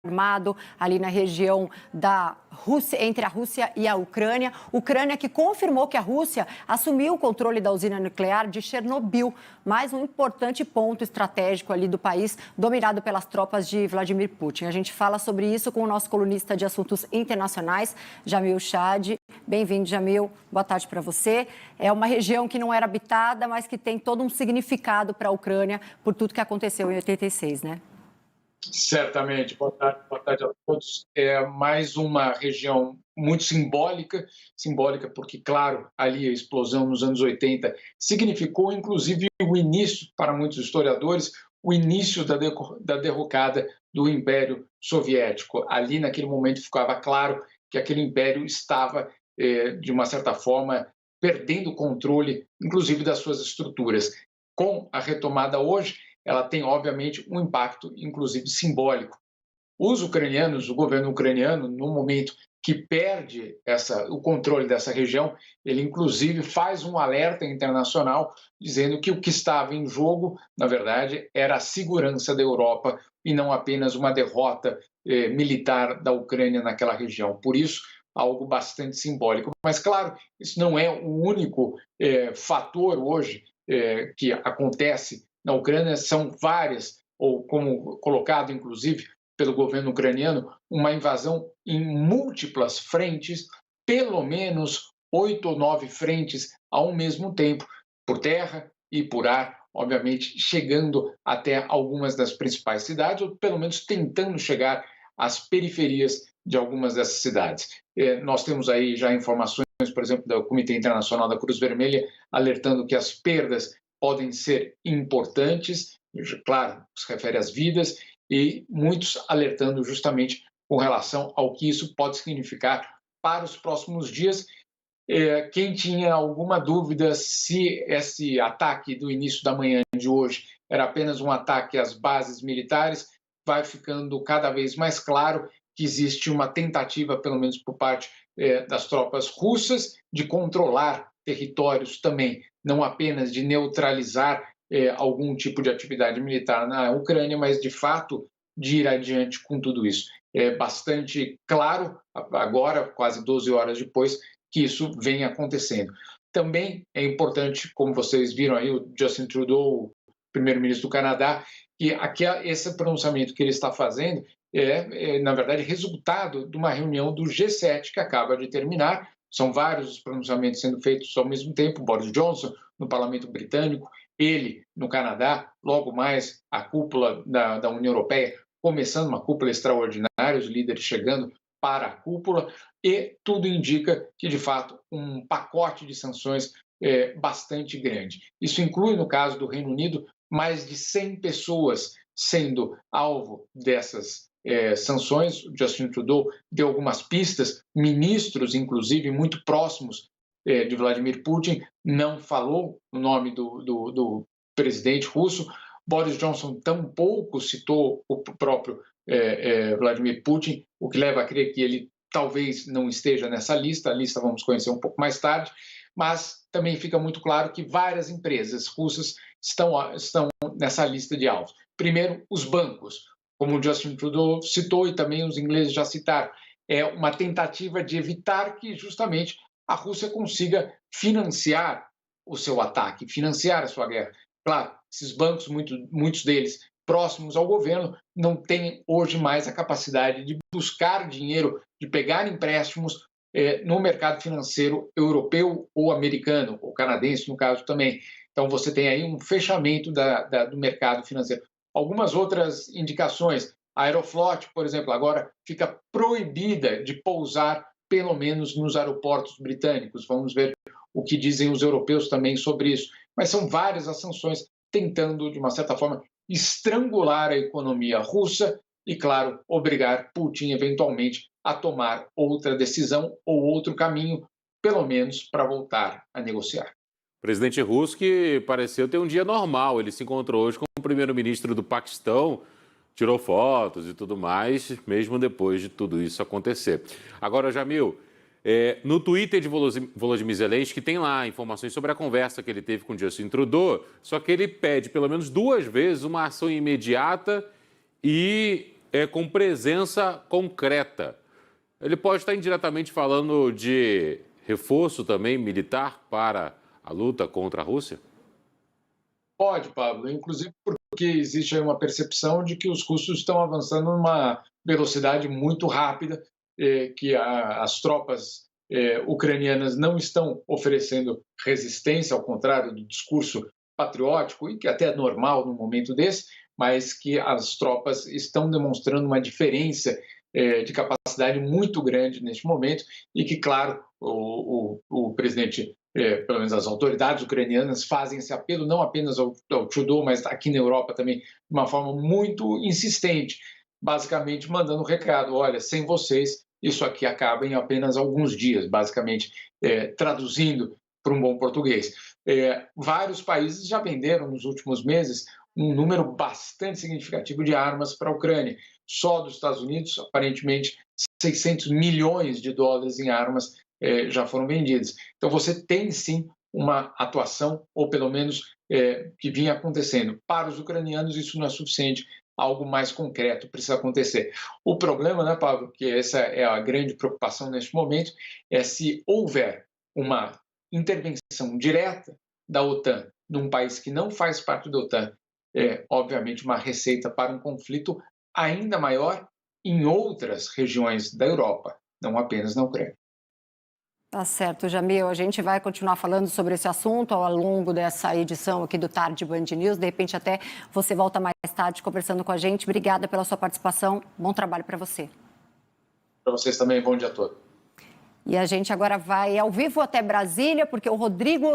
armado ali na região da Rússia, entre a Rússia e a Ucrânia. Ucrânia que confirmou que a Rússia assumiu o controle da usina nuclear de Chernobyl, mais um importante ponto estratégico ali do país, dominado pelas tropas de Vladimir Putin. A gente fala sobre isso com o nosso colunista de assuntos internacionais, Jamil Chad. Bem-vindo, Jamil. Boa tarde para você. É uma região que não era habitada, mas que tem todo um significado para a Ucrânia por tudo que aconteceu em 86, né? Certamente. Boa tarde a todos. É mais uma região muito simbólica porque, claro, ali a explosão nos anos 80 significou, inclusive, o início, para muitos historiadores, o início da derrocada do Império Soviético. Ali, naquele momento, ficava claro que aquele império estava, de uma certa forma, perdendo o controle, inclusive, das suas estruturas. Com a retomada hoje, ela tem, obviamente, um impacto, inclusive, simbólico. Os ucranianos, o governo ucraniano, no momento que perde o controle dessa região, ele, inclusive, faz um alerta internacional dizendo que o que estava em jogo, na verdade, era a segurança da Europa e não apenas uma derrota militar da Ucrânia naquela região. Por isso, algo bastante simbólico. Mas, claro, isso não é o único fator hoje que acontece na Ucrânia. São várias, ou como colocado, inclusive, pelo governo ucraniano, uma invasão em múltiplas frentes, pelo menos 8 ou 9 frentes ao mesmo tempo, por terra e por ar, obviamente, chegando até algumas das principais cidades, ou pelo menos tentando chegar às periferias de algumas dessas cidades. Nós temos aí já informações, por exemplo, do Comitê Internacional da Cruz Vermelha, alertando que as perdas podem ser importantes, claro, se refere às vidas, e muitos alertando justamente com relação ao que isso pode significar para os próximos dias. Quem tinha alguma dúvida se esse ataque do início da manhã de hoje era apenas um ataque às bases militares, vai ficando cada vez mais claro que existe uma tentativa, pelo menos por parte das tropas russas, de controlar territórios também, não apenas de neutralizar algum tipo de atividade militar na Ucrânia, mas, de fato, de ir adiante com tudo isso. É bastante claro, agora, quase 12 horas depois, que isso vem acontecendo. Também é importante, como vocês viram aí, o Justin Trudeau, o primeiro-ministro do Canadá, que esse pronunciamento que ele está fazendo na verdade, resultado de uma reunião do G7 que acaba de terminar. São vários os pronunciamentos sendo feitos ao mesmo tempo. Boris Johnson no Parlamento Britânico, ele no Canadá, logo mais a cúpula da União Europeia, começando uma cúpula extraordinária, os líderes chegando para a cúpula, e tudo indica que, de fato, um pacote de sanções bastante grande. Isso inclui, no caso do Reino Unido, mais de 100 pessoas sendo alvo dessas sanções. O Justin Trudeau deu algumas pistas, ministros, inclusive, muito próximos de Vladimir Putin, não falou o nome do presidente russo. Boris Johnson tampouco citou o próprio Vladimir Putin, o que leva a crer que ele talvez não esteja nessa lista. A lista vamos conhecer um pouco mais tarde, mas também fica muito claro que várias empresas russas estão nessa lista de alvos. Primeiro, os bancos, como o Justin Trudeau citou e também os ingleses já citaram. É uma tentativa de evitar que justamente a Rússia consiga financiar o seu ataque, financiar a sua guerra. Claro, esses bancos, muitos deles próximos ao governo, não têm hoje mais a capacidade de buscar dinheiro, de pegar empréstimos no mercado financeiro europeu ou americano, ou canadense, no caso também. Então, você tem aí um fechamento do mercado financeiro. Algumas outras indicações. A Aeroflot, por exemplo, agora fica proibida de pousar, pelo menos nos aeroportos britânicos. Vamos ver o que dizem os europeus também sobre isso. Mas são várias as sanções tentando, de uma certa forma, estrangular a economia russa e, claro, obrigar Putin, eventualmente, a tomar outra decisão ou outro caminho, pelo menos para voltar a negociar. O presidente russo que pareceu ter um dia normal. Ele se encontrou hoje com o primeiro-ministro do Paquistão, tirou fotos e tudo mais, mesmo depois de tudo isso acontecer. Agora, Jamil, no Twitter de Volodymyr Zelensky tem lá informações sobre a conversa que ele teve com Justin Trudeau, só que ele pede pelo menos 2 vezes uma ação imediata e com presença concreta. Ele pode estar indiretamente falando de reforço também militar para a luta contra a Rússia? Pode, Pablo, inclusive porque existe aí uma percepção de que os russos estão avançando numa velocidade muito rápida, que as tropas ucranianas não estão oferecendo resistência, ao contrário do discurso patriótico, e que até é normal num momento desse, mas que as tropas estão demonstrando uma diferença de capacidade muito grande neste momento e que, claro, o presidente, pelo menos as autoridades ucranianas, fazem esse apelo não apenas ao Trudeau, mas aqui na Europa também, de uma forma muito insistente, basicamente mandando um recado: olha, sem vocês, isso aqui acaba em apenas alguns dias, basicamente, traduzindo para um bom português. Vários países já venderam nos últimos meses um número bastante significativo de armas para a Ucrânia. Só dos Estados Unidos, aparentemente, 600 milhões de dólares em armas já foram vendidas. Então, você tem, sim, uma atuação, ou pelo menos que vinha acontecendo. Para os ucranianos, isso não é suficiente, algo mais concreto precisa acontecer. O problema, né, Pablo, que essa é a grande preocupação neste momento, é se houver uma intervenção direta da OTAN num país que não faz parte da OTAN, obviamente, uma receita para um conflito ainda maior em outras regiões da Europa, não apenas na Ucrânia. Tá certo, Jamil. A gente vai continuar falando sobre esse assunto ao longo dessa edição aqui do Tarde Band News. De repente, até você volta mais tarde conversando com a gente. Obrigada pela sua participação. Bom trabalho para você. Para vocês também, bom dia a todos. E a gente agora vai ao vivo até Brasília, porque o Rodrigo